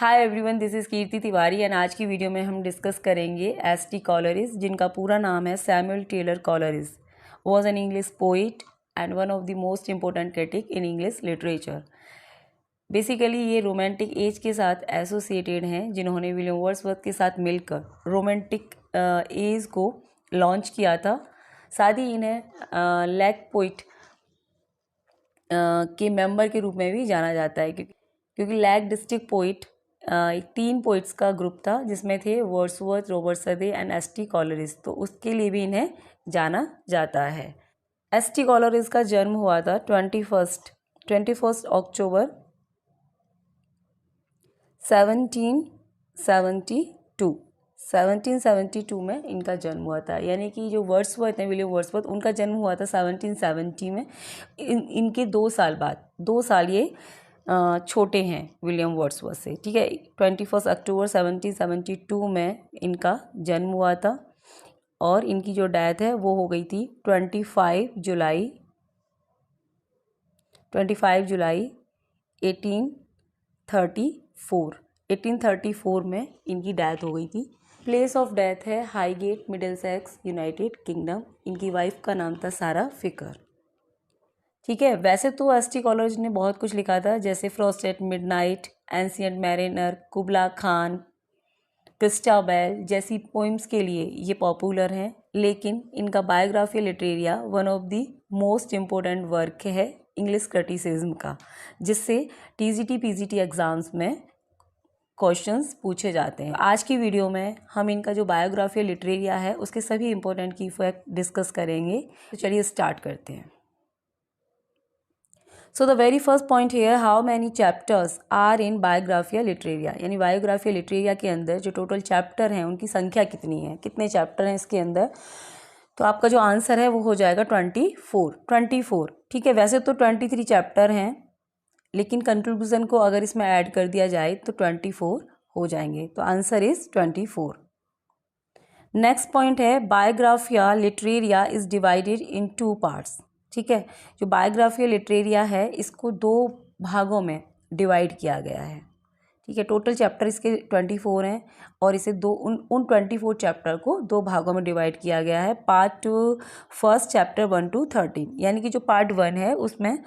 Hi everyone, this is Kirti Tiwari and आज की video में हम डिस्कस करेंगे एस.टी. कॉलरिज, जिनका पूरा नाम है Samuel Taylor Coleridge. Was an English poet and one of the most important critic in English literature. Basically ये रोमांटिक एज के साथ एसोसिएटेड हैं, जिन्होंने विलियम वर्ड्सवर्थ के साथ मिलकर रोमांटिक एज को लॉन्च किया था। साथ ही इन्हें लैग पोइट के मेंबर के रूप में भी जाना जाता है, क्योंकि लैग डिस्ट्रिक्ट पोइट एक 3 पोइट्स का ग्रुप था, जिसमें थे Wordsworth, Robert Southey and S T. Coleridge. तो उसके लिए भी इन्हें जाना जाता है। एस.टी. कॉलरिज का जन्म हुआ था 21 अक्टूबर 1772 में इनका जन्म हुआ था। यानी कि जो वर्ड्सवर्थ हैं, विलियम वर्ड्सवर्थ, उनका जन्म हुआ था 1770 में। इनके 2 साल बाद, 2 साल ये छोटे हैं विलियम वर्ड्सवर्थ से, ठीक है। 21 अक्टूबर 1772 में इनका जन्म हुआ था और इनकी जो डेथ है वो हो गई थी 25 जुलाई 1834 में इनकी डेथ हो गई थी। प्लेस ऑफ डेथ है हाईगेट, मिडिलसेक्स, यूनाइटेड किंगडम। इनकी वाइफ का नाम था सारा फिकर, ठीक है। वैसे तो एस.टी. कॉलरिज ने बहुत कुछ लिखा था, जैसे Frost at Midnight, Ancient Mariner, Kubla Khan, Christabel जैसी पोइम्स के लिए ये पॉपुलर हैं। लेकिन इनका Biographia Literaria one of the most important work है इंग्लिश क्रिटिसिज्म का, जिससे टीजीटी पीजीटी एग्जाम्स में क्वेश्चंस पूछे जाते हैं। आज की वीडियो में हम इनका जो बायोग्राफी लिटरेरिया है उसके सभी इंपॉर्टेंट की फैक्ट डिस्कस करेंगे। तो चलिए स्टार्ट करते हैं। So the very first point here, how many chapters are in Biographia Literaria? यानी Biographia Literaria के अंदर जो टोटल चैप्टर हैं उनकी संख्या कितनी है, कितने चैप्टर हैं इसके अंदर। तो आपका जो आंसर है वो हो जाएगा 24, ठीक है। वैसे तो 23 चैप्टर हैं, लेकिन कंक्लूजन को अगर इसमें ऐड कर दिया जाए तो 24 हो जाएंगे। तो आंसर इज 24। नेक्स्ट पॉइंट है Biographia Literaria is divided in 2 parts, ठीक है। जो बायोग्राफी लिटरेरिया है इसको 2 भागों में डिवाइड किया गया है, ठीक है। टोटल चैप्टर इसके 24 हैं और इसे उन 24 चैप्टर को 2 भागों में डिवाइड किया गया है। पार्ट फर्स्ट चैप्टर 1 to 13, यानी कि जो पार्ट 1 है उसमें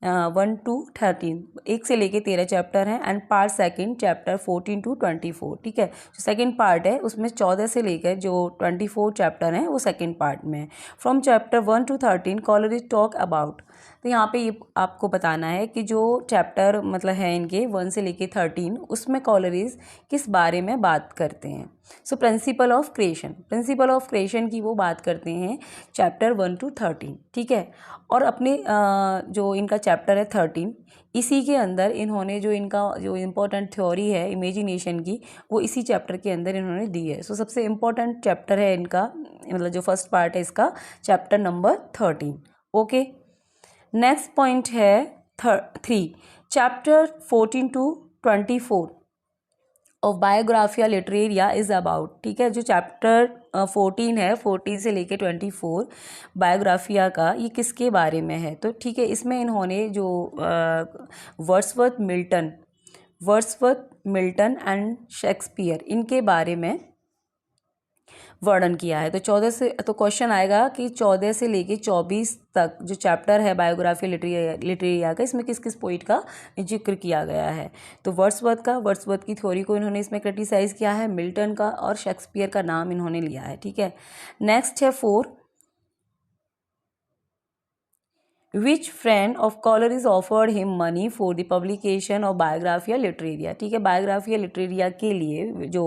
1 to 13, 1 से लेके 13 चैप्टर हैं। And part second chapter 14 to 24, ठीक है। जो सेकंड पार्ट है उसमें 14 से लेकर जो 24 चैप्टर हैं वो सेकंड पार्ट में। From chapter 1 to 13 Coleridge talk about. तो यहाँ पे ये आपको बताना है कि जो चैप्टर मतलब है इनके 1 से लेके 13, उसमें कॉलरिज किस बारे में बात करते हैं। सो प्रिंसिपल ऑफ क्रिएशन की वो बात करते हैं चैप्टर 1 to 13, ठीक है। और अपने जो इनका चैप्टर है 13, इसी के अंदर इन्होंने जो इनका जो इम्पोर्टेंट थ्योरी है इमेजिनेशन की, वो इसी चैप्टर के अंदर इन्होंने दी है। सो सबसे इम्पोर्टेंट चैप्टर है इनका, मतलब जो फर्स्ट पार्ट है इसका, chapter number 13, okay. Next point है 3, chapter 14 to 24 of Biographia Literaria is about, ठीक है। जो चैप्टर 14 है, 14 से लेके 24 बायोग्राफिया का, ये किसके बारे में है। तो ठीक है, इसमें इन्होंने जो वर्ड्सवर्थ मिल्टन एंड शेक्सपियर, इनके बारे में वर्णन किया है। तो 14 से, तो क्वेश्चन आएगा कि 14 से लेके 24 तक जो चैप्टर है बायोग्राफी लिटरेरिया का, इसमें किस किस पोइट का जिक्र किया गया है। तो वर्ड्सवर्थ की थ्योरी को इन्होंने इसमें क्रिटिसाइज़ किया है, मिल्टन का और शेक्सपियर का नाम इन्होंने लिया है, ठीक है। नेक्स्ट है 4, which friend of Coleridge offered him money for the publication of Biographia Literaria, ठीक है। बायोग्राफिया लिटरेरिया के लिए जो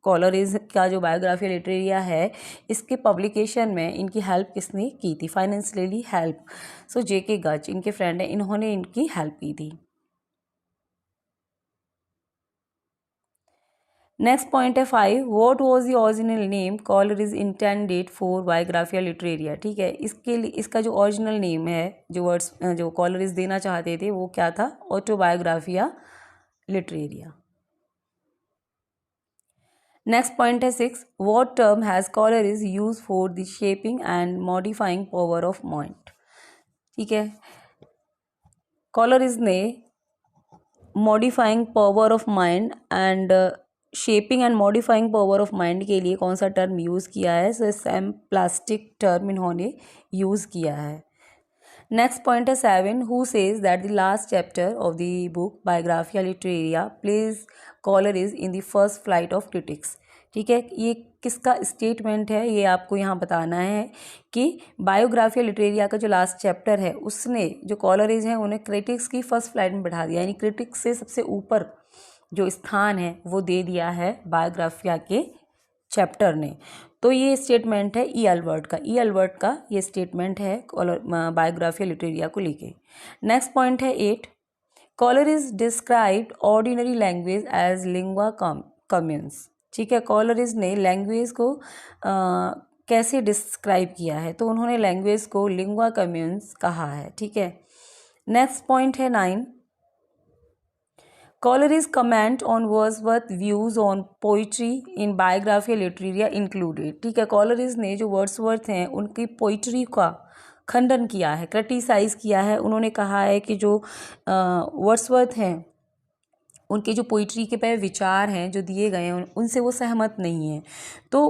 कॉलरिज का जो बायोग्राफिया लिटरेरिया है, इसके पब्लिकेशन में इनकी हेल्प किसने की थी, फाइनेंशियली हेल्प। सो J.K. गच इनके फ्रेंड हैं, इन्होंने इनकी हेल्प की थी। नेक्स्ट पॉइंट है 5, what was the original name Coleridge intended for Biographia Literaria, ठीक है। इसके लिए इसका जो ओरिजिनल नेम है, जो कॉलरिज देना चाहते थे, वो क्या था, ऑटोबायोग्राफिया लिटरेरिया। नेक्स्ट पॉइंट है 6, what term has Coleridge use for the shaping and modifying power of mind, ठीक है। कॉलरिज ने modifying power of mind and shaping and modifying power of mind के लिए कौन सा टर्म यूज़ किया है? सो सैम प्लास्टिक टर्म इन्होंने यूज़ किया है। नेक्स्ट पॉइंट है 7, who says that the last chapter of the book Biographia Literaria place Coleridge in the first flight of critics. ठीक है, ये किसका स्टेटमेंट है, ये आपको यहाँ बताना है कि बायोग्राफिया लिटरेरिया का जो लास्ट चैप्टर है उसने जो कॉलरेज हैं उन्हें क्रिटिक्स की फर्स्ट फ्लाइट में बैठा दिया, यानी क्रिटिक्स से सबसे ऊपर जो स्थान है वो दे दिया है बायोग्राफिया के चैप्टर ने। तो ये स्टेटमेंट है ई अल्बर्ट का ये स्टेटमेंट है बायोग्राफिया लिटरेरिया को लेके। नेक्स्ट पॉइंट है 8, Coleridge described ordinary language as lingua communis. ठीक है, कॉलरिज ने लैंग्वेज को कैसे डिस्क्राइब किया है? तो उन्होंने लैंग्वेज को लिंग्वा कम्यून्स कहा है। ठीक है, नेक्स्ट पॉइंट है 9, Coleridge's comment on Wordsworth's views on poetry in Biographia Literaria included। ठीक है, कॉलरिज ने जो वर्ड्सवर्थ हैं उनकी पोइट्री का खंडन किया है, क्रिटिसाइज़ किया है। उन्होंने कहा है कि जो वर्ड्सवर्थ हैं उनके जो पोइट्री के पे विचार हैं जो दिए गए हैं उनसे वो सहमत नहीं है। तो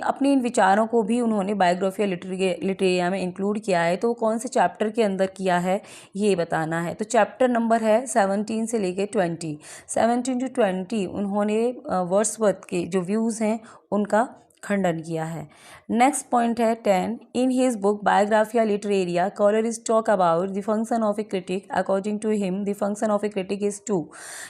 अपने इन विचारों को भी उन्होंने बायोग्राफिया लिटरेरिया में इंक्लूड किया है। तो कौन से चैप्टर के अंदर किया है ये बताना है। तो चैप्टर नंबर है 17 से लेके 20, 17 to 20 उन्होंने वर्ड्सवर्थ के जो व्यूज़ हैं उनका खंडन किया है। नेक्स्ट पॉइंट है 10, in his book Biographia Literaria Coleridge talk about the function of a critic. According to him the function of a critic is to.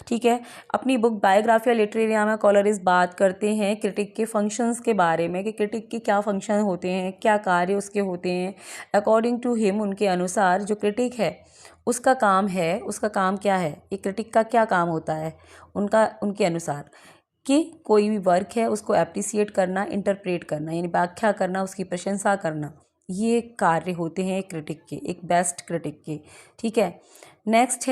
ठीक है, अपनी बुक बायोग्राफिया लिटरेरिया में कॉलरिज बात करते हैं क्रिटिक के फंक्शंस के बारे में कि क्रिटिक के क्या फंक्शन होते हैं, क्या कार्य उसके होते हैं। अकॉर्डिंग टू हिम, उनके अनुसार जो क्रिटिक है उसका काम क्या है, ये क्रिटिक का क्या काम होता है उनके अनुसार कि कोई भी वर्क है उसको एप्रिसिएट करना, इंटरप्रेट करना, यानी व्याख्या करना, उसकी प्रशंसा करना, ये कार्य होते हैं एक क्रिटिक के, एक बेस्ट क्रिटिक के। ठीक है, नेक्स्ट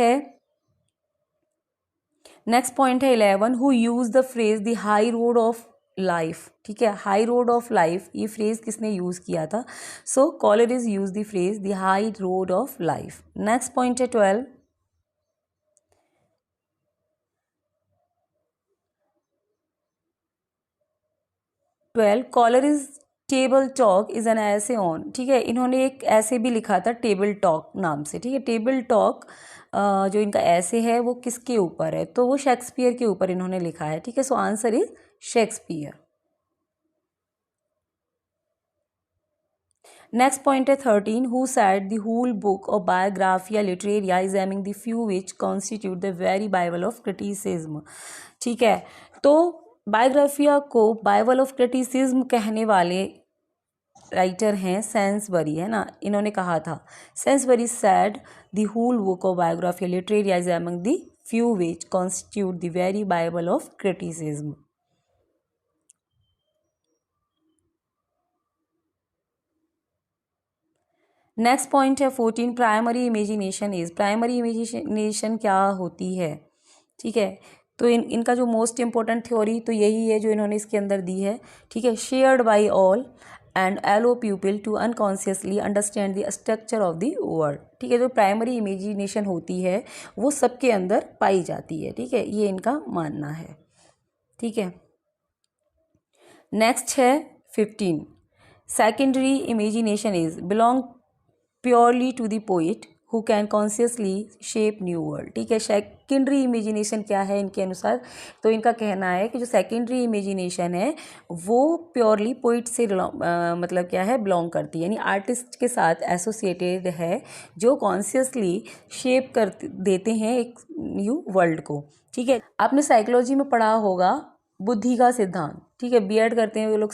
पॉइंट है 11, who use the phrase the high road of life. ठीक है, हाई रोड ऑफ लाइफ ये फ्रेज किसने यूज किया था? So Coleridge use the phrase the high road of life. Next point है 12, Coleridge table talk is an essay on. ठीक है, इन्होंने एक ऐसे भी लिखा था टेबल टॉक नाम से। ठीक है, टेबल टॉक जो इनका ऐसे है वो किसके ऊपर है? तो वो शेक्सपियर के ऊपर इन्होंने लिखा है। ठीक है, so answer is Shakespeare. Next point है 13, who said the whole book of Biographia Literaria is among the few which constitute the very bible of criticism. ठीक है, तो बायोग्राफिया को बाइबल ऑफ क्रिटिसिज्म कहने वाले राइटर हैं सेंसबरी, है ना। इन्होंने कहा था Saintsbury said the whole book of Biographia Literaria is among the few which constitute the very bible of criticism. Next point है 14, primary imagination is. Primary imagination क्या होती है? ठीक है, तो इनका जो मोस्ट इंपॉर्टेंट थ्योरी तो यही है जो इन्होंने इसके अंदर दी है। ठीक है, shared by all and allow people to unconsciously understand the structure of the world. ठीक है, जो प्राइमरी इमेजिनेशन होती है वो सबके अंदर पाई जाती है। ठीक है, ये इनका मानना है। ठीक है, नेक्स्ट है 15, secondary imagination is belong purely to the poet who can consciously shape new world. ठीक है, सेकेंडरी इमेजिनेशन क्या है इनके अनुसार? तो इनका कहना है कि जो सेकेंडरी इमेजिनेशन है वो प्योरली पोइट से मतलब क्या है, बिलोंग करती है, यानी आर्टिस्ट के साथ एसोसिएटेड है जो कॉन्शियसली शेप कर देते हैं एक न्यू वर्ल्ड को। ठीक है, आपने साइकोलॉजी में पढ़ा होगा बुद्धि का सिद्धांत। ठीक है, बीएड करते हैं वो लोग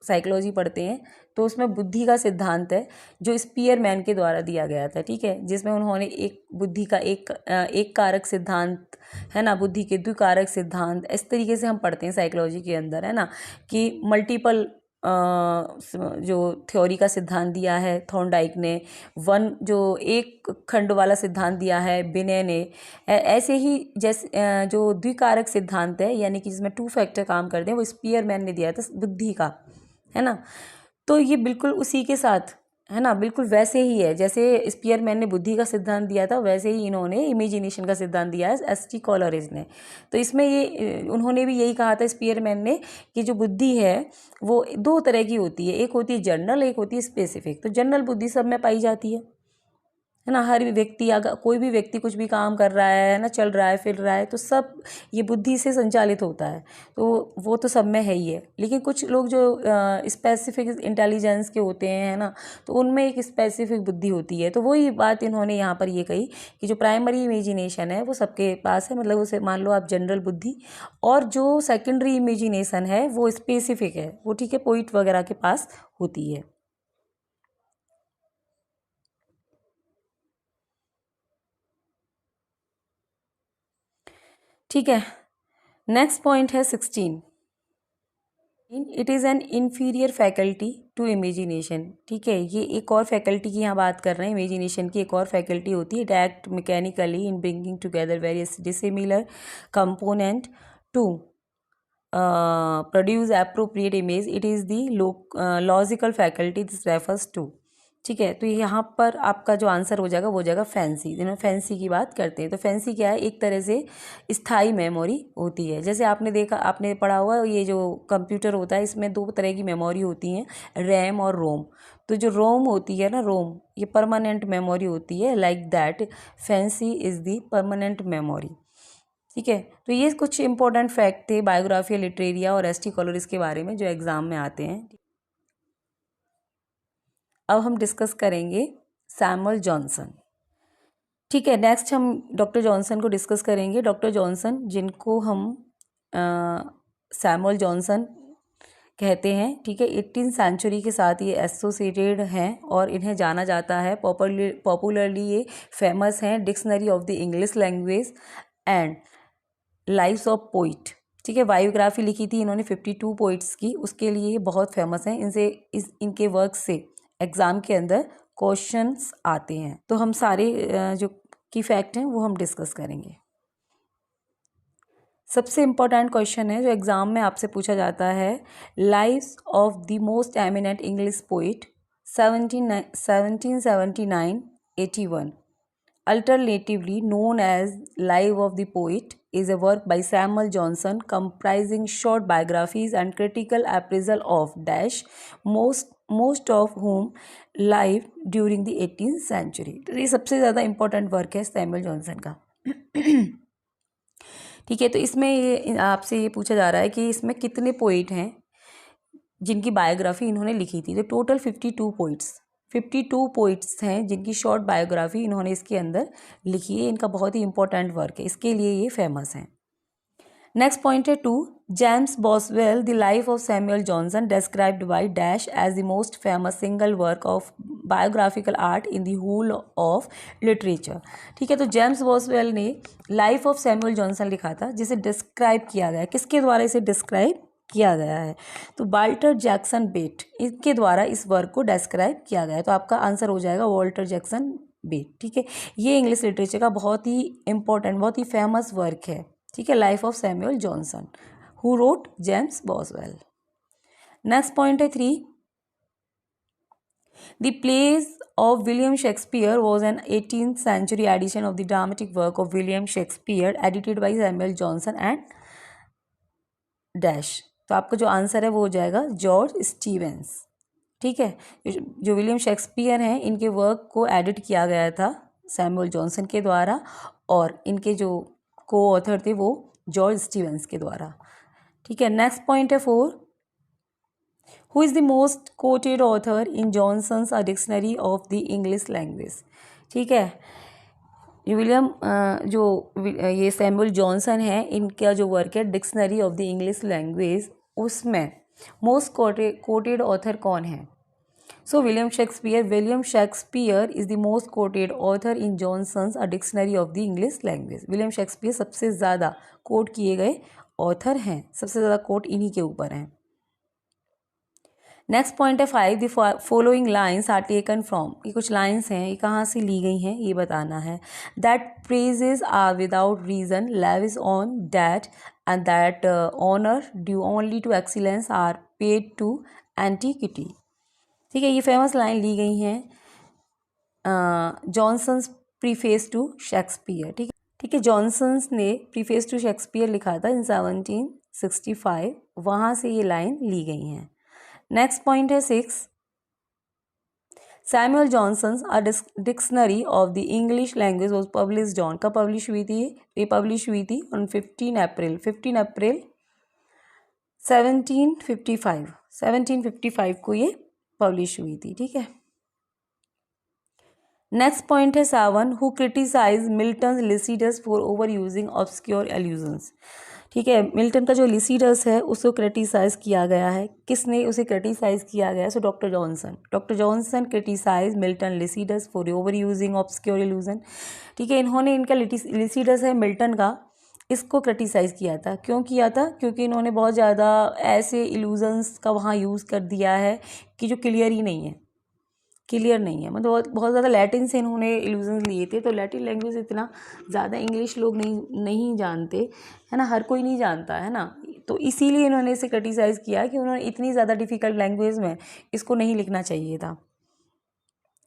साइकोलॉजी पढ़ते हैं, तो उसमें बुद्धि का सिद्धांत है जो स्पीयरमैन के द्वारा दिया गया था। ठीक है, जिसमें उन्होंने एक बुद्धि का एक कारक सिद्धांत है ना, बुद्धि के द्विकारक सिद्धांत, इस तरीके से हम पढ़ते हैं साइकोलॉजी के अंदर, है ना, कि मल्टीपल जो थ्योरी का सिद्धांत दिया है थॉर्नडाइक ने, जो एक खंड वाला सिद्धांत दिया है बिने ने, ऐसे ही जैसे जो द्विकारक सिद्धांत है यानी कि जिसमें 2 फैक्टर काम करते हैं वो स्पीयरमैन ने दिया था बुद्धि का, है ना। तो ये बिल्कुल उसी के साथ है ना, बिल्कुल वैसे ही है जैसे स्पीयरमैन ने बुद्धि का सिद्धांत दिया था, वैसे ही इन्होंने इमेजिनेशन का सिद्धांत दिया है एस.टी. कॉलरिज ने। तो इसमें ये उन्होंने भी यही कहा था स्पीयरमैन ने कि जो बुद्धि है वो दो तरह की होती है, एक होती है जनरल, एक होती है स्पेसिफिक। तो जनरल बुद्धि सब में पाई जाती है ना, हर व्यक्ति, अगर कोई भी व्यक्ति कुछ भी काम कर रहा है ना, चल रहा है, फिर रहा है, तो सब ये बुद्धि से संचालित होता है, तो वो तो सब में है ही है। लेकिन कुछ लोग जो स्पेसिफिक इंटेलिजेंस के होते हैं, है ना, तो उनमें एक स्पेसिफिक बुद्धि होती है। तो वही बात इन्होंने यहाँ पर ये कही कि जो प्राइमरी इमेजिनेशन है वो सबके पास है, मतलब उसे मान लो आप जनरल बुद्धि, और जो सेकेंडरी इमेजिनेशन है वो स्पेसिफिक है, वो ठीक है पोइट वगैरह के पास होती है। ठीक है, नेक्स्ट पॉइंट है 16। It is an inferior faculty to imagination. ठीक है, ये एक और फैकल्टी की यहाँ बात कर रहे हैं, इमेजिनेशन की एक और फैकल्टी होती है। It act mechanically in bringing together various dissimilar component to produce appropriate image. It is the logical faculty this refers to. ठीक है, तो यहाँ पर आपका जो आंसर हो जाएगा वो हो जाएगा फैंसी। जिन्होंने फैंसी की बात करते हैं, तो फैंसी क्या है, एक तरह से स्थायी मेमोरी होती है। जैसे आपने देखा, आपने पढ़ा हुआ, ये जो कंप्यूटर होता है इसमें दो तरह की मेमोरी होती हैं, रैम और रोम। तो जो रोम होती है ना, रोम, ये परमानेंट मेमोरी होती है, like that fancy is the permanent memory. ठीक है, तो ये कुछ इंपॉर्टेंट फैक्ट थे बायोग्राफिया लिटरेरिया और एस.टी. कॉलरिज के बारे में जो एग्जाम में आते हैं। अब हम डिस्कस करेंगे सैमुअल जॉनसन। ठीक है, नेक्स्ट हम डॉक्टर जॉनसन को डिस्कस करेंगे। डॉक्टर जॉनसन, जिनको हम सैमुअल जॉनसन कहते हैं, ठीक है, 18वीं सेंचुरी के साथ ये एसोसिएटेड हैं और इन्हें जाना जाता है पॉपुलरली ये फेमस हैं dictionary of the English language and lives of poet. ठीक है, बायोग्राफी लिखी थी इन्होंने 52 पोइट्स की, उसके लिए ये बहुत फेमस हैं। इनके वर्क से एग्ज़ाम के अंदर क्वेश्चंस आते हैं। तो हम सारे जो की फैक्ट हैं वो हम डिस्कस करेंगे। सबसे इम्पोर्टेंट क्वेश्चन है जो एग्ज़ाम में आपसे पूछा जाता है, lives of the most eminent English poet 1779-81, alternatively known as Life of the Poet, is a work by Samuel Johnson comprising short biographies and critical appraisal of dash, most of whom lived during the 18th century। तो ये सबसे ज़्यादा important work है Samuel Johnson का। ठीक है, तो इसमें ये आपसे ये पूछा जा रहा है कि इसमें कितने पोइट हैं जिनकी बायोग्राफी इन्होंने लिखी थी। तो टोटल 52 पोइट्स हैं जिनकी शॉर्ट बायोग्राफी इन्होंने इसके अंदर लिखी है। इनका बहुत ही इंपॉर्टेंट वर्क है, इसके लिए ये फेमस हैं। नेक्स्ट पॉइंट है 2, James Boswell the life of Samuel Johnson described by dash as the most famous single work of biographical art in the whole of literature. ठीक है, तो जेम्स बॉसवेल ने लाइफ ऑफ सैमुअल जॉनसन लिखा था, जिसे describe किया गया, किसके द्वारा इसे डिस्क्राइब किया गया है, तो वाल्टर जैक्सन बेट, इनके द्वारा इस वर्क को डिस्क्राइब किया गया है। तो आपका आंसर हो जाएगा वाल्टर जैक्सन बेट। ठीक है, ये इंग्लिश लिटरेचर का बहुत ही इंपॉर्टेंट, बहुत ही फेमस वर्क है। ठीक है, life of Samuel Johnson, who wrote James Boswell. Next point है 3, the plays of William Shakespeare was an 18th century edition of the dramatic work of William Shakespeare edited by Samuel Johnson and dash. तो आपका जो answer है वो हो जाएगा George Stevens. ठीक है, जो विलियम शेक्सपियर हैं इनके वर्क को एडिट किया गया था सैमुअल जॉनसन के द्वारा, और इनके जो को ऑथर थे वो जॉर्ज स्टीवेंस के द्वारा। ठीक है, नेक्स्ट पॉइंट है 4, who is the most quoted author in Johnson's a dictionary of the English language. ठीक है, ये सैमुअल जॉनसन है, इनका जो वर्क है dictionary of the English language, उसमें मोस्ट कोटेड ऑथर कौन है। So William Shakespeare is the most quoted author in Johnson's a dictionary of the English language. William Shakespeare सबसे ज़्यादा कोट किए गए ऑथर हैं, सबसे ज़्यादा कोट इन्हीं के ऊपर हैं। नेक्स्ट पॉइंट है 5, the following lines are taken from, ये कुछ लाइन्स हैं, ये कहाँ से ली गई हैं ये बताना है। That praises are without reason lavish on that and that honour due only to excellence are paid to antiquity. ठीक है, ये फेमस लाइन ली गई हैं जॉनसन्स प्रीफेस टू शेक्सपियर। ठीक है, जॉनसन्स ने प्रीफेस टू शेक्सपियर लिखा था इन 1765, वहाँ से ये लाइन ली गई हैं। नेक्स्ट पॉइंट है 6, Samuel Johnson's a dictionary of the English language was publish on, कब पब्लिश हुई थी? ये पब्लिश हुई थी ऑन 15 अप्रैल 1755 को ये पब्लिश हुई थी। ठीक है, नेक्स्ट पॉइंट है 7, who criticize Milton Lycidas for over using obscure allusions. ठीक है, मिल्टन का जो लिसिडस है उसको क्रिटिसाइज किया गया है, किसने उसे क्रिटिसाइज किया गया है? So doctor Johnson criticize Milton Lycidas for over using obscure allusion. ठीक है, इन्होंने इनका लिसिडस है मिल्टन का, इसको क्रिटिसाइज़ किया था। क्यों किया था? क्योंकि इन्होंने बहुत ज़्यादा ऐसे इल्यूजन्स का वहाँ यूज़ कर दिया है कि जो क्लियर नहीं है, मतलब बहुत ज़्यादा लैटिन से इन्होंने इल्यूजन्स लिए थे। तो लैटिन लैंग्वेज इतना ज़्यादा इंग्लिश लोग नहीं जानते, है ना, हर कोई नहीं जानता है ना, तो इसीलिए इन्होंने इसे क्रिटिसाइज़ किया कि उन्होंने इतनी ज़्यादा डिफ़िकल्ट लैंग्वेज में इसको नहीं लिखना चाहिए था,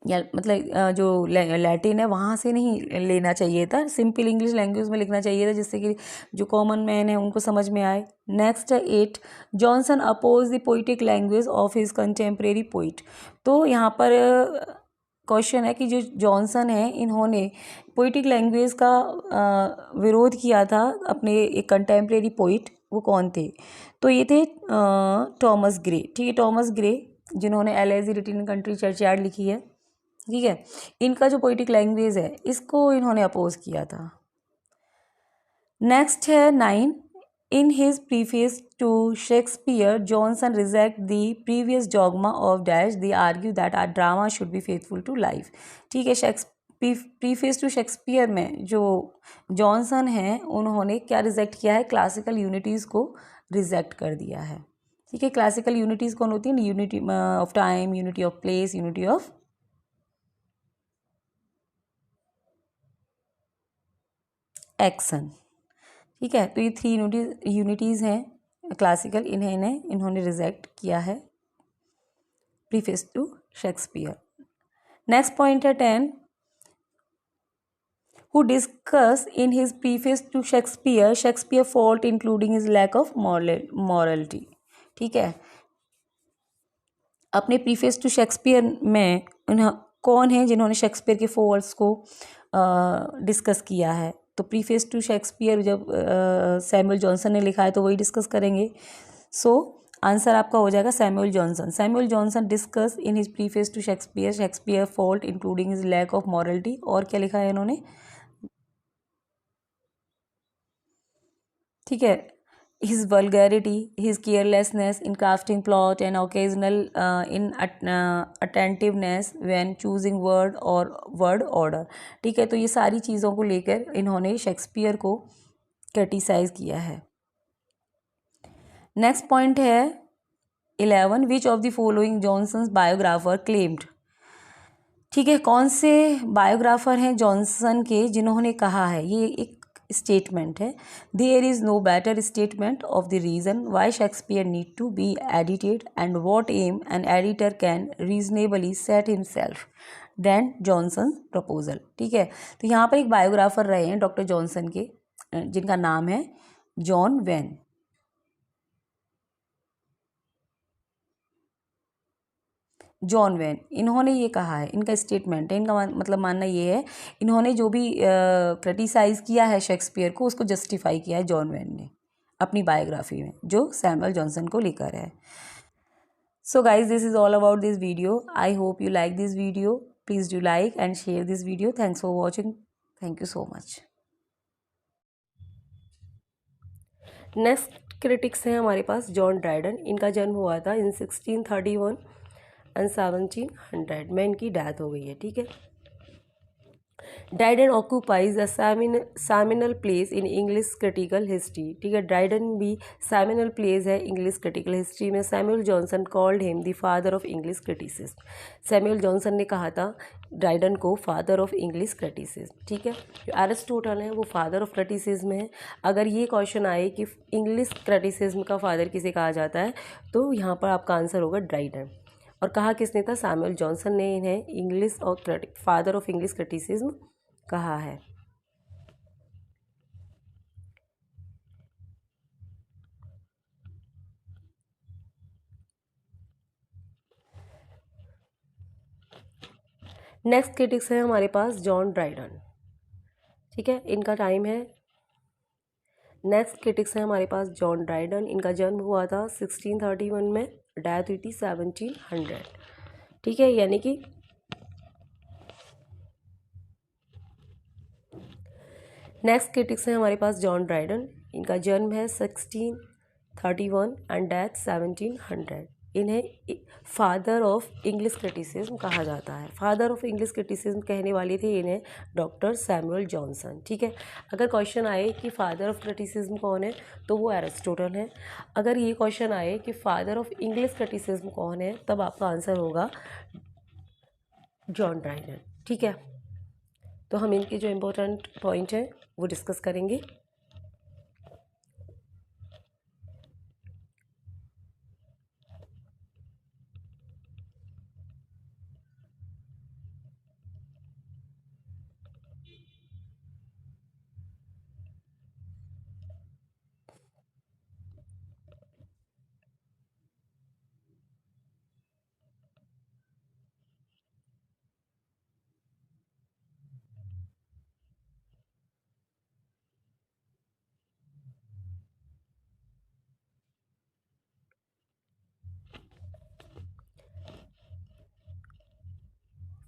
या मतलब जो लैटिन है वहाँ से नहीं लेना चाहिए था, सिंपल इंग्लिश लैंग्वेज में लिखना चाहिए था, जिससे कि जो कॉमन मैन है उनको समझ में आए। नेक्स्ट है 8, Johnson oppose the poetic language of his contemporary poet. तो यहाँ पर क्वेश्चन है कि जो जॉनसन है इन्होंने पोइटिक लैंग्वेज का विरोध किया था अपने एक कंटेम्प्रेरी पोइट, वो कौन थे? तो ये थे थॉमस ग्रे। ठीक है, थॉमस ग्रे जिन्होंने एलेजी रिटन कंट्री चर्चयार्ड लिखी है। ठीक है, इनका जो पोइटिक लैंग्वेज है इसको इन्होंने अपोज किया था। नेक्स्ट है 9, in his preface to Shakespeare Johnson reject the previous dogma of dash, they argue that our drama should be faithful to life. ठीक है, प्रीफेस टू शेक्सपियर में जो जॉनसन है उन्होंने क्या रिजेक्ट किया है? क्लासिकल यूनिटीज़ को रिजेक्ट कर दिया है। ठीक है, क्लासिकल यूनिटीज़ कौन होती है? Unity of time, unity of place, unity of action. ठीक है, तो ये 3 यूनिटीज़ हैं क्लासिकल, इन्होंने रिजेक्ट किया है preface to Shakespeare. Next point है 10, who discuss in his preface to Shakespeare fault including his lack of morality. ठीक है, अपने प्रीफेस टू शेक्सपियर में कौन है जिन्होंने शेक्सपियर के फॉल्ट्स को डिस्कस किया है? तो प्रीफेस टू शेक्सपियर जब सैमुअल जॉनसन ने लिखा है तो वही डिस्कस करेंगे। सो आंसर आपका हो जाएगा Samuel Johnson discuss in his preface to Shakespeare fault including his lack of morality. और क्या लिखा है इन्होंने? ठीक है, his vulgarity, his carelessness in crafting plot and occasional inattentiveness when choosing word or word order। ठीक है, तो ये सारी चीज़ों को लेकर इन्होंने शेक्सपियर को क्रिटिसाइज किया है। नेक्स्ट पॉइंट है 11, which of the following Johnson's biographer claimed. ठीक है, कौन से बायोग्राफर हैं जॉनसन के जिन्होंने कहा है, ये एक स्टेटमेंट है, there is no better statement of the reason why Shakespeare need to be edited and what aim an editor can reasonably set himself than Johnson proposal. ठीक है, तो यहाँ पर एक बायोग्राफर रहे हैं डॉक्टर जॉनसन के, जिनका नाम है जॉन वेन। इन्होंने ये कहा है, इनका स्टेटमेंट है, इनका मतलब मानना ये है, इन्होंने जो भी क्रिटिसाइज़ किया है शेक्सपियर को उसको जस्टिफाई किया है जॉन वेन ने अपनी बायोग्राफी में, जो सैमुअल जॉनसन को लेकर है। So guys, this is all about this video. I hope you like this video. Please do like and share this video. Thanks for watching. Thank you so much. Next critics हैं हमारे पास John Dryden. इनका जन्म हुआ था इन 1631 and 1700 में इनकी death हो गई है। ठीक है, Dryden occupies a seminal place in English critical history. ठीक है, ड्राइडन भी सेमिनल प्लेस है इंग्लिश क्रिटिकल हिस्ट्री में। Samuel Johnson called him the father of English criticism. Samuel Johnson ने कहा था ड्राइडन को फादर ऑफ इंग्लिश क्रिटिसिज्म। ठीक है, जो एरिस्टोटल है वो फादर ऑफ क्रिटिसिज्म है। अगर ये क्वेश्चन आए कि इंग्लिश क्रिटिसिज्म का फादर किसे कहा जाता है, तो यहाँ पर आपका आंसर होगा ड्राइडन। और कहा किसने था? सैमुअल जॉनसन ने इन्हें इंग्लिश और फादर ऑफ इंग्लिश क्रिटिसिज्म कहा है। नेक्स्ट क्रिटिक्स है हमारे पास जॉन ड्राइडन, ठीक है, इनका टाइम है। नेक्स्ट क्रिटिक्स है हमारे पास जॉन ड्राइडन, इनका जन्म हुआ था 1631 में, डेथ हुई थी 1700, ठीक है, यानी कि नेक्स्ट क्रिटिक्स है हमारे पास जॉन ड्राइडन, इनका जन्म है 1631 एंड डेथ 1700। इन्हें फादर ऑफ इंग्लिश क्रिटिसिज्म कहा जाता है। फादर ऑफ इंग्लिश क्रिटिसिज्म कहने वाले थे इन्हें डॉक्टर सैमुअल जॉनसन, ठीक है। अगर क्वेश्चन आए कि फादर ऑफ क्रिटिसिज्म कौन है तो वो एरिस्टोटल है। अगर ये क्वेश्चन आए कि फादर ऑफ इंग्लिश क्रिटिसिज्म कौन है तब आपका आंसर होगा जॉन ड्राइडन, ठीक है। तो हम इनके जो इम्पोर्टेंट पॉइंट हैं वो डिस्कस करेंगे।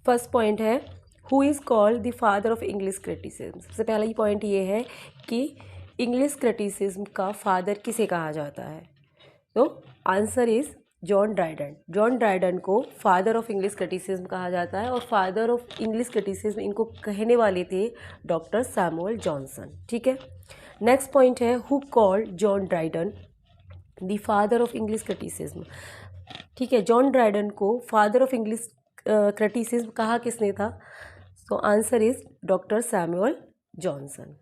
फर्स्ट पॉइंट है who is called the father of English criticism. सबसे पहला ही पॉइंट ये है कि इंग्लिश क्रिटिसिज्म का फादर किसे कहा जाता है, तो answer is John Dryden. John Dryden को फादर ऑफ इंग्लिश क्रिटिसिज्म कहा जाता है और फादर ऑफ इंग्लिश क्रिटिसिज्म इनको कहने वाले थे डॉक्टर सैमुअल जॉनसन, ठीक है। नेक्स्ट पॉइंट है who called John Dryden the father of English criticism, ठीक है। जॉन ड्राइडन को फादर ऑफ इंग्लिश क्रिटिसिज्म कहा किसने था, तो answer is doctor Samuel Johnson.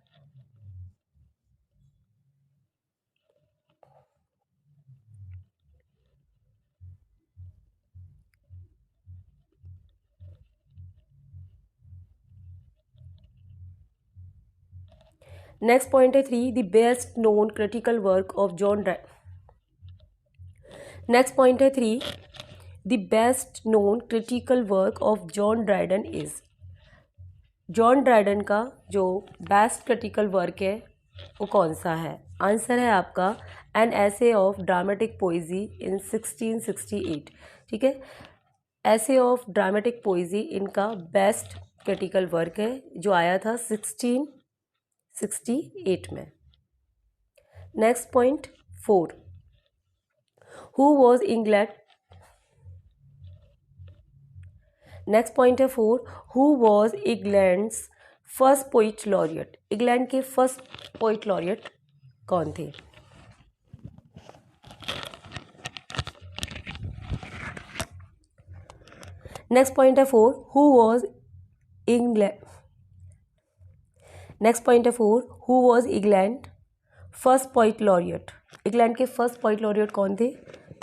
Next point है 3 the best known critical work of John next point है 3 the best known critical work of John Dryden is. John Dryden का जो best critical work है वो कौन सा है, आंसर है आपका N essay of dramatic poesy in 1668, ठीक है। एसे ऑफ ड्रामेटिक पोइजी इनका बेस्ट क्रिटिकल वर्क है जो आया था 1668 में। Next point 4 who was England. Next point है 4 who was England's first poet laureate. England के फर्स्ट पोइट लॉरियट कौन थे। नेक्स्ट पॉइंट है 4 who was England. Next point है 4 who was England first poet laureate. England के first poet laureate कौन थे,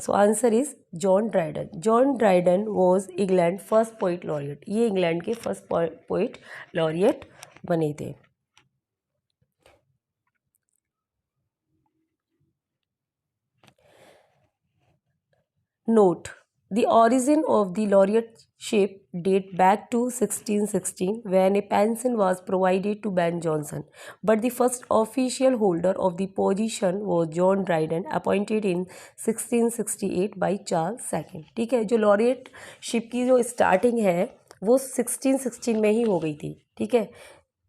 सो answer is John Dryden. John Dryden was England first poet laureate, ये England के first poet laureate बने थे। Note the origin of the laureateship date back to 1616 when a pension was provided to Ben Jonson, but the first official holder of the position was John Dryden, appointed in 1668 by Charles II, ठीक है। जो लॉरियटशिप की जो starting है वो 1616 में ही हो गई थी, ठीक है,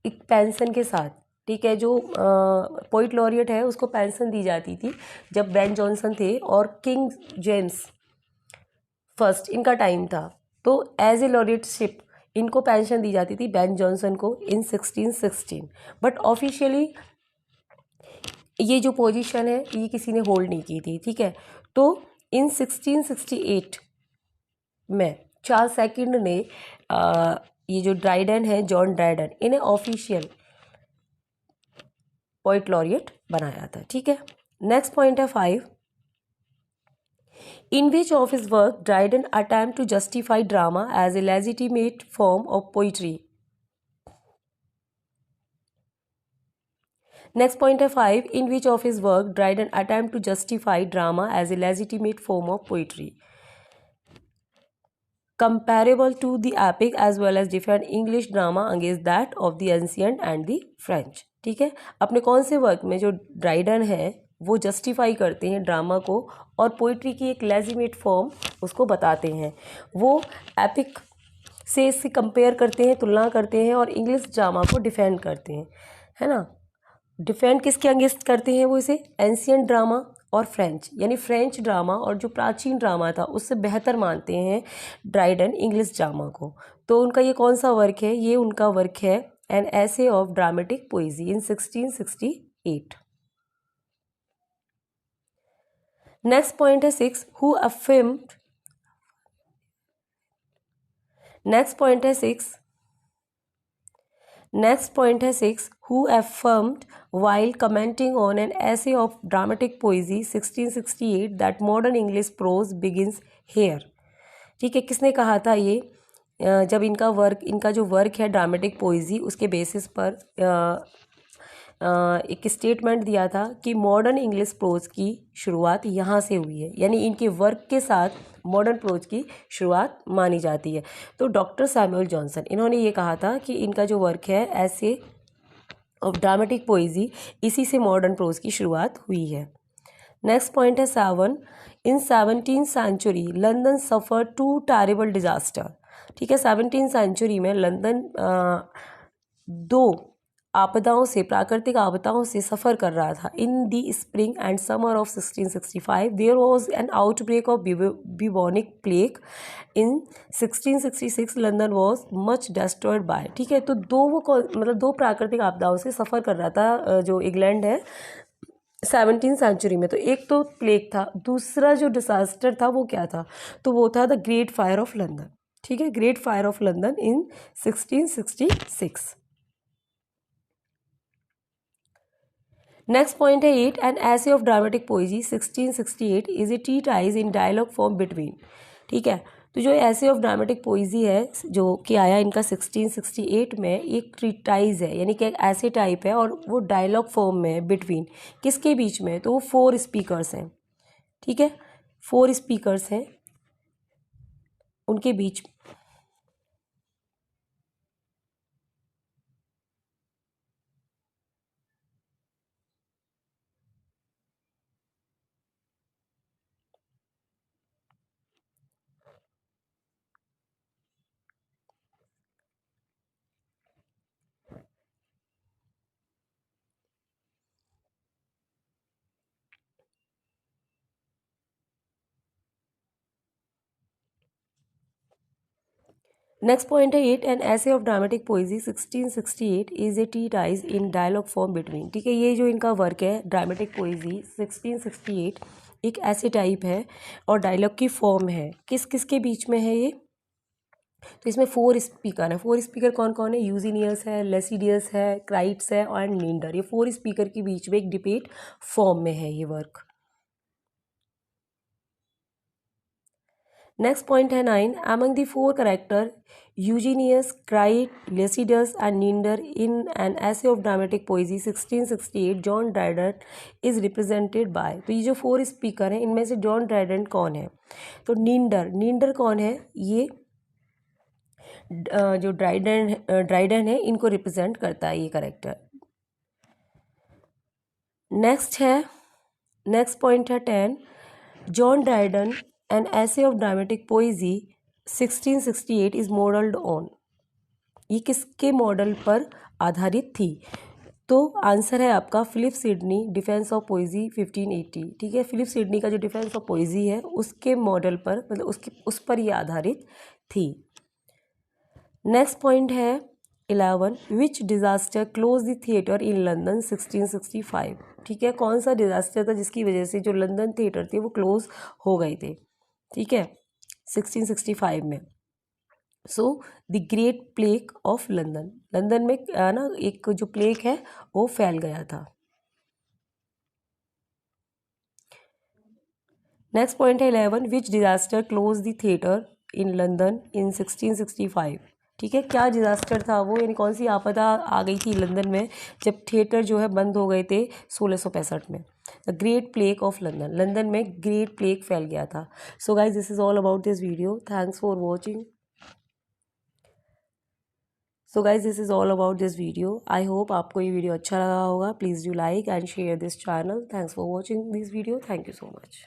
एक पेंशन के साथ, ठीक है। जो पोइट लॉरियट है उसको पेंशन दी जाती थी जब बेन जॉनसन थे और किंग जेम्स फर्स्ट इनका टाइम था, तो एज ए लॉरियटशिप इनको पेंशन दी जाती थी बेन जॉनसन को इन 1616, बट ऑफिशियली ये जो पोजीशन है ये किसी ने होल्ड नहीं की थी, ठीक है। तो इन 1668 में चार्ल्स सेकंड ने ये जो ड्राइडन है जॉन ड्राइडन इन्हें ऑफिशियल पोइट लॉरियट बनाया था, ठीक है। नेक्स्ट पॉइंट है 5 In which of his work Dryden attempt to justify drama as a legitimate form of poetry? Next point है 5. In which of his work Dryden attempt to justify drama as a legitimate form of poetry? Comparable to the epic as well as defend English drama against that of the ancient and the French. ठीक है, अपने कौन से work में जो Dryden है वो justify करते हैं ड्रामा को और पोइट्री की एक लेजिमेट फॉर्म उसको बताते हैं। वो एपिक से इससे कंपेयर करते हैं, तुलना करते हैं और इंग्लिश ड्रामा को डिफेंड करते हैं, है ना। डिफेंड किसके अगेंस्ट करते हैं वो इसे? एंशियंट ड्रामा और फ्रेंच, यानी फ्रेंच ड्रामा और जो प्राचीन ड्रामा था उससे बेहतर मानते हैं ड्राइडन इंग्लिश ड्रामा को। तो उनका ये कौन सा वर्क है? ये उनका वर्क है an essay of dramatic poesy in 1668। Next point है 6. हु अफर्म्ड, नेक्स्ट पॉइंट है 6, नेक्स्ट पॉइंट है 6. Who affirmed while commenting on an essay of dramatic poesy 1668 that modern English prose begins here? ठीक है, किसने कहा था ये? जब इनका जो वर्क है ड्रामेटिक पोइजी उसके बेसिस पर एक स्टेटमेंट दिया था कि मॉडर्न इंग्लिश प्रोज की शुरुआत यहाँ से हुई है, यानी इनके वर्क के साथ मॉडर्न प्रोज की शुरुआत मानी जाती है। तो डॉक्टर सैमुअल जॉनसन इन्होंने ये कहा था कि इनका जो वर्क है ऐसे ऑफ ड्रामेटिक पोइजी इसी से मॉडर्न प्रोज की शुरुआत हुई है। नेक्स्ट पॉइंट है 7. इन 17th सेंचुरी लंदन सफ़र 2 टेरिबल डिजास्टर। ठीक है, 17th सेंचुरी में लंदन 2 आपदाओं से, प्राकृतिक आपदाओं से सफ़र कर रहा था। In the spring and summer of 1665 there was an outbreak of bubonic plague. In 1666 London was much destroyed by. ठीक है, तो दो प्राकृतिक आपदाओं से सफ़र कर रहा था जो इंग्लैंड है 17th सेंचुरी में। तो एक तो प्लेग था, दूसरा जो डिसास्टर था वो क्या था? तो वो था the great fire of London. ठीक है, great fire of London in 1666। Next point है 8. An essay of dramatic poesy 1668 is a treatise in dialogue form between. ठीक है, तो जो ऐसे ऑफ ड्रामेटिक पोइजी है जो कि आया इनका 1668 में, एक ट्रीटाइज है, यानी कि एक ऐसे टाइप है और वो डायलॉग फॉर्म में है। बिटवीन किसके बीच में? तो वो 4 स्पीकर्स हैं। ठीक है, 4 स्पीकर्स हैं उनके बीच। नेक्स्ट पॉइंट है 8. An essay of dramatic poesy 1668 is a treatise in dialogue form between. ठीक है, ये जो इनका वर्क है ड्रामेटिक पोइजी 1668 एक ऐसे टाइप है और डायलॉग की फॉर्म है। किस किस के बीच में है ये? तो इसमें 4 स्पीकर हैं। 4 स्पीकर कौन कौन है? यूजीनियस है, लेसिडियस है, क्राइट्स है और नींडर। ये 4 स्पीकर के बीच में एक डिबेट फॉर्म में है ये वर्क। नेक्स्ट पॉइंट है 9. Among the 4 character Eugenius, Crites, Lisideius and Neander in an essay of dramatic poesy 1668 John Dryden is represented by. तो ये जो 4 स्पीकर हैं इनमें से जॉन ड्राइडन कौन है? तो नींडर कौन है? ये जो ड्राइडन है इनको रिप्रेजेंट करता है ये कैरेक्टर। नेक्स्ट पॉइंट है 10. John Dryden an essay of dramatic poesy 1668 is modelled on. ये किसके मॉडल पर आधारित थी? तो आंसर है आपका Philip Sidney defence of poesy 1580। ठीक है, फिलिप सिडनी का जो डिफेंस ऑफ पोइजी है उसके मॉडल पर, मतलब उस पर ये आधारित थी। नेक्स्ट पॉइंट है 11. Which disaster close the theatre in London 1665। ठीक है, कौन सा डिज़ास्टर था जिसकी वजह से जो लंदन थिएटर थे वो क्लोज हो गए थे? ठीक है, 1665 में। So the great plague of London, London में ना एक जो प्लेग है वो फैल गया था। नेक्स्ट पॉइंट है 11, which disaster close the theatre in London in 1665। ठीक है, क्या डिजास्टर था वो, यानी कौन सी आपदा आ गई थी लंदन में जब थिएटर जो है बंद हो गए थे 1665 में। The great plague of London, London में ग्रेट प्लेग फैल गया था। So guys this is all about this video, thanks for watching. So guys this is all about this video, I hope आपको ये वीडियो अच्छा लगा होगा। Please do like and share this channel. Thanks for watching this video, thank you so much.